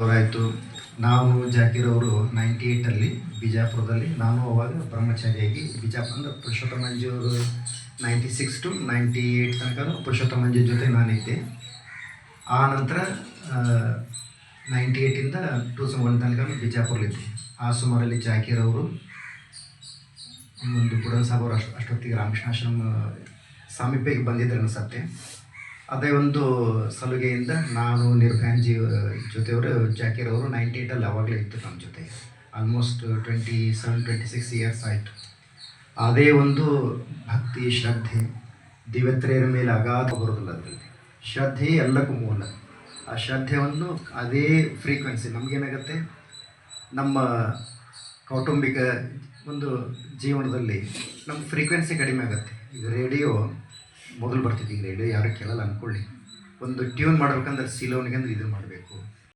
ಅವರಾಯಿತು. ನಾವು ಜಾಕೀರ್ ಅವರು 98ಅಲ್ಲಿ ಬಿಜಾಪುರದಲ್ಲಿ, ನಾನು ಅವಾಗ ಬ್ರಹ್ಮಚಾರಿಯಾಗಿ ಬಿಜಾಪುರ ಅಂದರೆ ಪುರುಷೋತ್ತಮ ಮಂಜು ಅವರು 96 to 98 ತನಕ ಪುರುಷೋತ್ತಮ ಮಂಜು ಜೊತೆ ನಾನಿದ್ದೆ. ಆ ನಂತರ 98ಇಂದ 2001 ತನಕ ಬಿಜಾಪುರಲ್ಲಿದ್ದೆ. ಆ ಸುಮಾರಲ್ಲಿ ಜಾಕೀರ್ ಅವರು ಒಂದು ಬುಡನ್ ಸಾಬ್ ಅವರು ಅಷ್ಟೊತ್ತಿಗೆ ರಾಮಕೃಷ್ಣಾಶ್ರಮ ಸಾಮೀಪ್ಯಕ್ಕೆ ಬಂದಿದ್ದರು ಅನಿಸತ್ತೆ. ಅದೇ ಒಂದು ಸಲುಗೆಯಿಂದ ನಾನು ನಿರ್ಭಯಾನ್ಜಿ ಜೊತೆಯವರು ಜಾಕೀರ್ ಅವರು 98ಅಲ್ಲಿ ಅವಾಗಲೇ ಇತ್ತು ನಮ್ಮ ಜೊತೆ. ಆಲ್ಮೋಸ್ಟ್ 27-26 ಇಯರ್ಸ್ ಆಯಿತು. ಅದೇ ಒಂದು ಭಕ್ತಿ, ಶ್ರದ್ಧೆ, ದಿವ್ಯತ್ರೆಯರ ಮೇಲೆ ಅಗಾಧ ಬರೋದಿಲ್ಲ. ಅದರಲ್ಲಿ ಶ್ರದ್ಧೆ ಎಲ್ಲಕ್ಕೂ ಮೂಲ. ಆ ಶ್ರದ್ಧೆಯನ್ನು ಅದೇ ಫ್ರೀಕ್ವೆನ್ಸಿ ನಮಗೇನಾಗುತ್ತೆ, ನಮ್ಮ ಕೌಟುಂಬಿಕ ಒಂದು ಜೀವನದಲ್ಲಿ ನಮ್ಮ ಫ್ರೀಕ್ವೆನ್ಸಿ ಕಡಿಮೆ ಆಗುತ್ತೆ. ಈಗ ರೇಡಿಯೋ ಮೊದಲು ಬರ್ತಿತ್ತು, ಈಗ ರೇಡಿಯೋ ಯಾರು ಕೇಳಲ್ಲ ಅಂದ್ಕೊಳ್ಳಿ. ಒಂದು ಟ್ಯೂನ್ ಮಾಡ್ಬೇಕಂದ್ರೆ ಸಿಲೋನಿಗೆ ಅಂದ್ರೆ ಇದು ಮಾಡಬೇಕು,